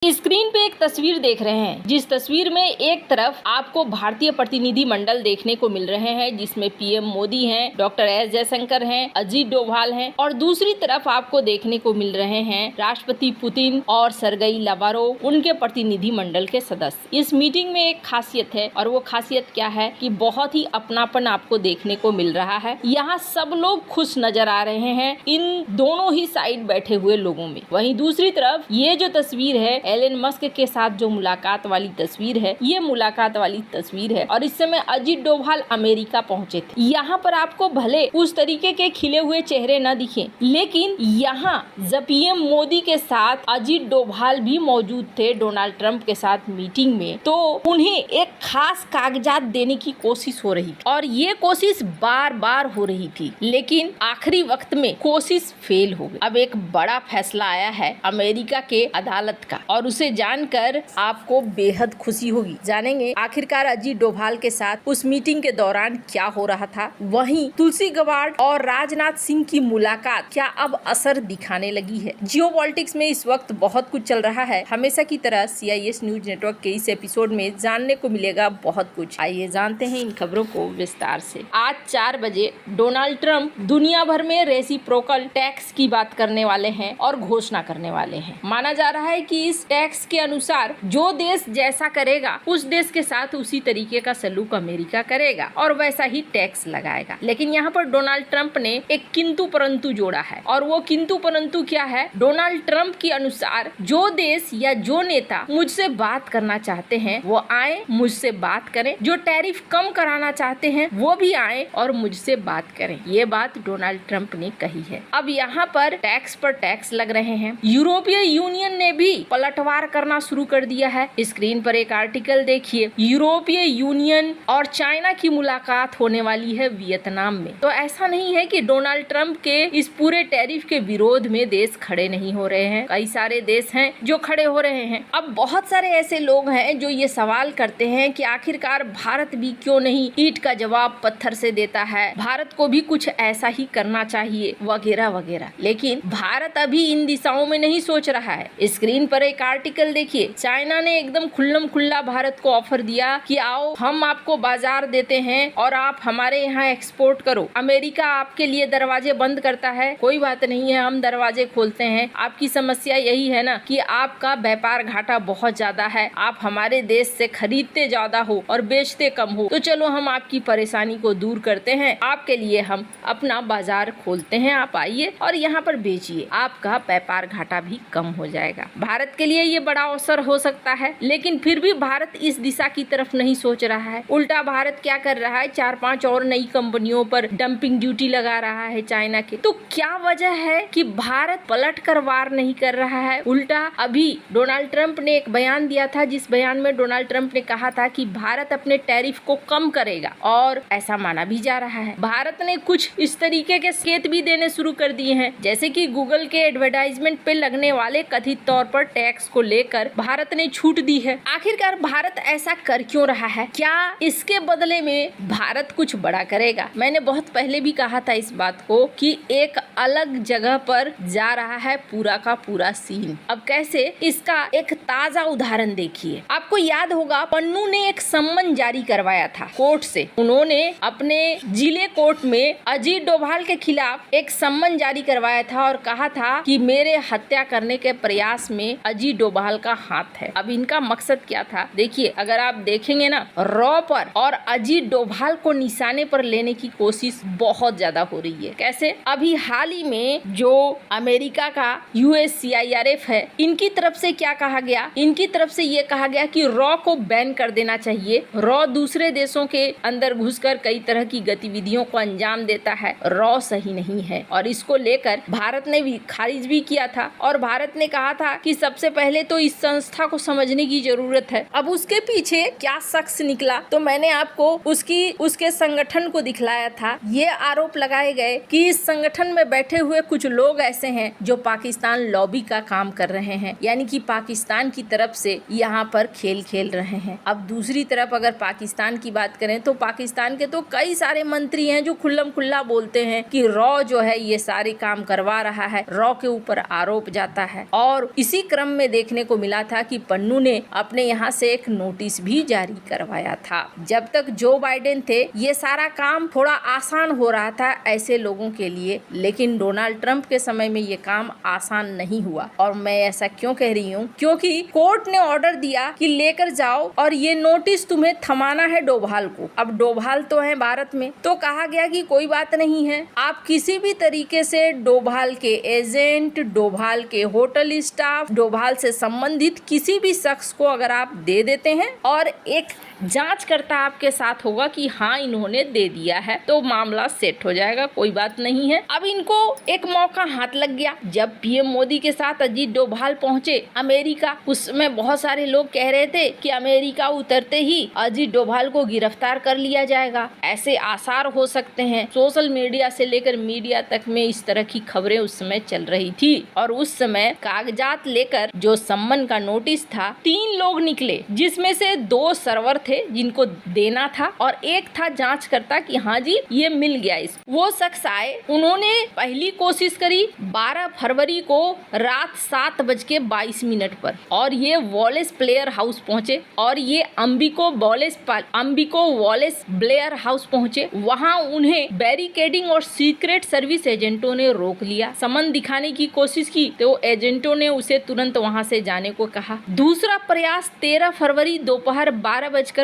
Screen पे एक तस्वीर देख रहे हैं, जिस तस्वीर में एक तरफ आपको भारतीय प्रतिनिधि मंडल देखने को मिल रहे हैं, जिसमें पीएम मोदी हैं, डॉक्टर एस जयशंकर हैं, अजीत डोभाल हैं, और दूसरी तरफ आपको देखने को मिल रहे हैं राष्ट्रपति पुतिन और सरगई लावारोव, उनके प्रतिनिधि मंडल के सदस्य। इस मीटिंग में एक खासियत है, और वो खासियत क्या है कि बहुत ही अपनापन आपको देखने को मिल रहा है। यहाँ सब लोग खुश नजर आ रहे हैं इन दोनों ही साइड बैठे हुए लोगों में। वहीं दूसरी तरफ ये जो तस्वीर है एलन मस्क के साथ जो मुलाकात वाली तस्वीर है, ये मुलाकात वाली तस्वीर है, और इस समय अजीत डोभाल अमेरिका पहुंचे थे। यहाँ पर आपको भले उस तरीके के खिले हुए चेहरे न दिखे, लेकिन यहाँ जब पीएम मोदी के साथ अजीत डोभाल भी मौजूद थे डोनाल्ड ट्रंप के साथ मीटिंग में, तो उन्हें एक खास कागजात देने की कोशिश हो रही थी, और ये कोशिश बार बार हो रही थी, लेकिन आखिरी वक्त में कोशिश फेल हो गई। अब एक बड़ा फैसला आया है अमेरिका के अदालत का, और उसे जानकर आपको बेहद खुशी होगी। जानेंगे आखिरकार अजीत डोभाल के साथ उस मीटिंग के दौरान क्या हो रहा था। वहीं तुलसी गबार्ड और राजनाथ सिंह की मुलाकात क्या अब असर दिखाने लगी है। जियोपॉलिटिक्स में इस वक्त बहुत कुछ चल रहा है। हमेशा की तरह CIS न्यूज नेटवर्क के इस एपिसोड में जानने को मिलेगा बहुत कुछ। आइए जानते हैं इन खबरों को विस्तार से। आज 4 बजे डोनाल्ड ट्रंप दुनिया भर में रेसिप्रोकल टैक्स की बात करने वाले हैं और घोषणा करने वाले हैं। माना जा रहा है कि इस टैक्स के अनुसार जो देश जैसा करेगा, उस देश के साथ उसी तरीके का सलूक अमेरिका करेगा और वैसा ही टैक्स लगाएगा। लेकिन यहाँ पर डोनाल्ड ट्रंप ने एक किंतु परंतु जोड़ा है, और वो किंतु परंतु क्या है? डोनाल्ड ट्रंप के अनुसार जो देश या जो नेता मुझसे बात करना चाहते हैं वो आए, मुझसे बात करें। जो टैरिफ कम कराना चाहते हैं वो भी आए और मुझसे बात करें। ये बात डोनाल्ड ट्रंप ने कही है। अब यहाँ पर टैक्स लग रहे हैं। यूरोपीय यूनियन ने भी पलटवार करना शुरू कर दिया है। स्क्रीन पर एक आर्टिकल देखिए, यूरोपीय यूनियन और चाइना की मुलाकात होने वाली है वियतनाम में। तो ऐसा नहीं है कि डोनाल्ड ट्रंप के इस पूरे टैरिफ के विरोध में देश खड़े नहीं हो रहे हैं, कई सारे देश हैं जो खड़े हो रहे हैं। अब बहुत सारे ऐसे लोग हैं जो ये सवाल करते हैं कि आखिरकार भारत भी क्यों नहीं ईंट का जवाब पत्थर से देता है, भारत को भी कुछ ऐसा ही करना चाहिए वगैरह वगैरह। लेकिन भारत अभी इन दिशाओं में नहीं सोच रहा है। स्क्रीन पर एक आर्टिकल देखिए, चाइना ने एकदम खुल्लम खुल्ला भारत को ऑफर दिया कि आओ हम आपको बाजार देते हैं और आप हमारे यहाँ एक्सपोर्ट करो। अमेरिका आपके लिए दरवाजे बंद करता है, कोई बात नहीं है, हम दरवाजे खोलते हैं। आपकी समस्या यही है ना कि आपका व्यापार घाटा बहुत ज्यादा है, आप हमारे देश से खरीदते ज्यादा हो और बेचते कम हो, तो चलो हम आपकी परेशानी को दूर करते हैं, आपके लिए हम अपना बाजार खोलते हैं, आप आइए और यहाँ पर बेचिए, आपका व्यापार घाटा भी कम हो जाएगा। भारत के लिए ये बड़ा अवसर हो सकता है, लेकिन फिर भी भारत इस दिशा की तरफ नहीं सोच रहा है। उल्टा भारत क्या कर रहा है, 4-5 और नई कंपनियों पर डंपिंग ड्यूटी लगा रहा है चाइना के। तो क्या वजह है कि भारत पलट कर वार नहीं कर रहा है? उल्टा अभी डोनाल्ड ट्रंप ने एक बयान दिया था, जिस बयान में डोनाल्ड ट्रंप ने कहा था कि भारत अपने टैरिफ को कम करेगा, और ऐसा माना भी जा रहा है। भारत ने कुछ इस तरीके के संकेत भी देने शुरू कर दिए हैं, जैसे कि गूगल के एडवर्टाइजमेंट पे लगने वाले कथित तौर पर टैक्स को लेकर भारत ने छूट दी है। आखिरकार भारत ऐसा कर क्यों रहा है? क्या इसके बदले में भारत कुछ बड़ा करेगा? मैंने बहुत पहले भी कहा था इस बात को कि एक अलग जगह पर जा रहा है पूरा का पूरा सीन। अब कैसे, इसका एक ताजा उदाहरण देखिए। आपको याद होगा पन्नू ने एक सम्मन जारी करवाया था कोर्ट से। उन्होंने अपने जिले कोर्ट में अजीत डोभाल के खिलाफ एक सम्मन जारी करवाया था और कहा था कि मेरे हत्या करने के प्रयास में अजीत डोभाल का हाथ है। अब इनका मकसद क्या था? देखिए, अगर आप देखेंगे ना, रॉ पर और अजीत डोभाल को निशाने पर लेने की कोशिश बहुत ज्यादा हो रही है। कैसे? अभी हाल ही में जो अमेरिका का USCIRF है, इनकी तरफ से क्या कहा गया? इनकी तरफ से ये कहा गया कि रॉ को बैन कर देना चाहिए। रॉ दूसरे देशों के अंदर घुसकर कई तरह की गतिविधियों को अंजाम देता है, रॉ सही नहीं है, और इसको लेकर भारत ने भी खारिज भी किया था। और भारत ने कहा था कि सबसे पहले तो इस संस्था को समझने की जरूरत है। अब उसके पीछे क्या शख्स निकला, तो मैंने आपको उसके संगठन को दिखलाया था। ये आरोप लगाए गए कि इस संगठन में बैठे हुए कुछ लोग ऐसे हैं जो पाकिस्तान लॉबी का काम कर रहे हैं, यानी कि पाकिस्तान की तरफ से यहाँ पर खेल खेल रहे हैं। अब दूसरी तरफ अगर पाकिस्तान की बात करें तो पाकिस्तान के तो कई सारे मंत्री हैं जो खुल्लम खुल्ला बोलते हैं कि रॉ जो है ये सारे काम करवा रहा है, रॉ के ऊपर आरोप जाता है। और इसी क्रम में देखने को मिला था कि पन्नू ने अपने यहाँ से एक नोटिस भी जारी करवाया था। जब तक जो बाइडेन थे ये सारा काम थोड़ा आसान हो रहा था ऐसे लोगों के लिए, लेकिन डोनाल्ड ट्रंप के समय में ये काम आसान नहीं हुआ। और मैं ऐसा क्यों कह रही हूँ, क्योंकि कोर्ट ने ऑर्डर दिया कि लेकर जाओ और ये नोटिस तुम्हें थमाना है डोभाल को। अब डोभाल तो है भारत में, तो कहा गया कि कोई बात नहीं है, आप किसी भी तरीके से डोभाल के एजेंट, डोभाल के होटल स्टाफ, डोभाल से संबंधित किसी भी शख्स को अगर आप दे देते हैं और एक जांचकर्ता आपके साथ होगा कि हाँ इन्होंने दे दिया है, तो मामला सेट हो जाएगा, कोई बात नहीं है। अब इनको एक मौका हाथ लग गया। जब पीएम मोदी के साथ अजीत डोभाल पहुंचे अमेरिका, उसमें बहुत सारे लोग कह रहे थे कि अमेरिका उतरते ही अजीत डोभाल को गिरफ्तार कर लिया जाएगा, ऐसे आसार हो सकते हैं। सोशल मीडिया से लेकर मीडिया तक में इस तरह की खबरें उस समय चल रही थी। और उस समय कागजात लेकर जो सम्मन का नोटिस था, 3 लोग निकले, जिसमें से 2 सर्वर थे जिनको देना था और एक था जांचकर्ता कि हाँ जी ये मिल गया। वो शख्स आए, उन्होंने पहली कोशिश करी 12 फरवरी को रात 7:22 पर, और ये वॉलेस प्लेयर हाउस पहुंचे और ये अंबिको वॉलेस ब्लेयर हाउस पहुंचे। वहां उन्हें बैरिकेडिंग और सीक्रेट सर्विस एजेंटों ने रोक लिया। समन दिखाने की कोशिश की तो एजेंटों ने उसे तुरंत वहां से जाने को कहा। दूसरा प्रयास 13 फरवरी दोपहर 12:15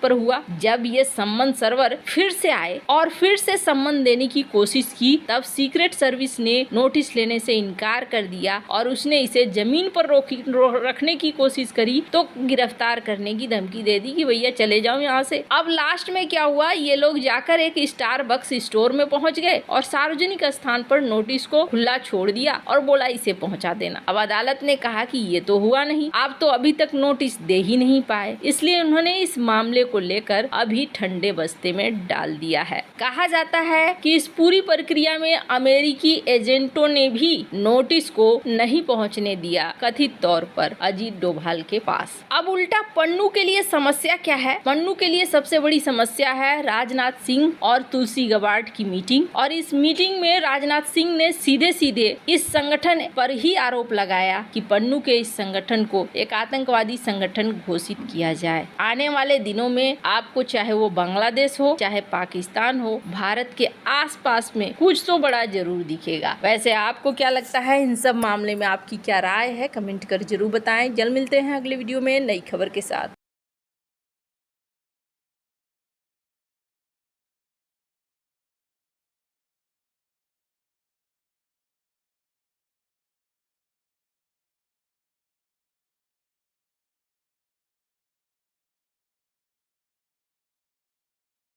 पर हुआ, जब ये सम्मन सर्वर फिर से आए और फिर से सम्मन देने की कोशिश की। तब सीक्रेट सर्विस ने नोटिस लेने से इनकार कर दिया और उसने इसे जमीन पर रखने की कोशिश करी तो गिरफ्तार करने की धमकी दे दी कि भैया चले जाओ यहाँ से। अब लास्ट में क्या हुआ, ये लोग जाकर एक स्टारबक्स स्टोर में पहुंच गए और सार्वजनिक स्थान पर नोटिस को खुला छोड़ दिया और बोला इसे पहुंचा देना। अब अदालत ने कहा कि ये तो हुआ नहीं, आप तो अभी तक नोटिस दे ही नहीं पाए, इसलिए उन्होंने इस मामले को लेकर अभी ठंडे बस्ते में डाल दिया है। कहा जाता है कि इस पूरी प्रक्रिया में अमेरिकी एजेंटों ने भी नोटिस को नहीं पहुंचने दिया, कथित तौर पर अजीत डोभाल के पास। अब उल्टा पन्नू के लिए समस्या क्या है? पन्नू के लिए सबसे बड़ी समस्या है राजनाथ सिंह और तुलसी गबार्ड की मीटिंग। और इस मीटिंग में राजनाथ सिंह ने सीधे सीधे इस संगठन पर ही आरोप लगाया कि पन्नू के इस संगठन को एक आतंकवादी संगठन घोषित किया जाए। आने वाले दिनों में आपको चाहे वो बांग्लादेश हो चाहे पाकिस्तान हो, भारत के आसपास में कुछ तो बड़ा जरूर दिखेगा। वैसे आपको क्या लगता है, इन सब मामले में आपकी क्या राय है? कमेंट कर जरूर बताएं। जल्द मिलते हैं अगले वीडियो में नई खबर के साथ।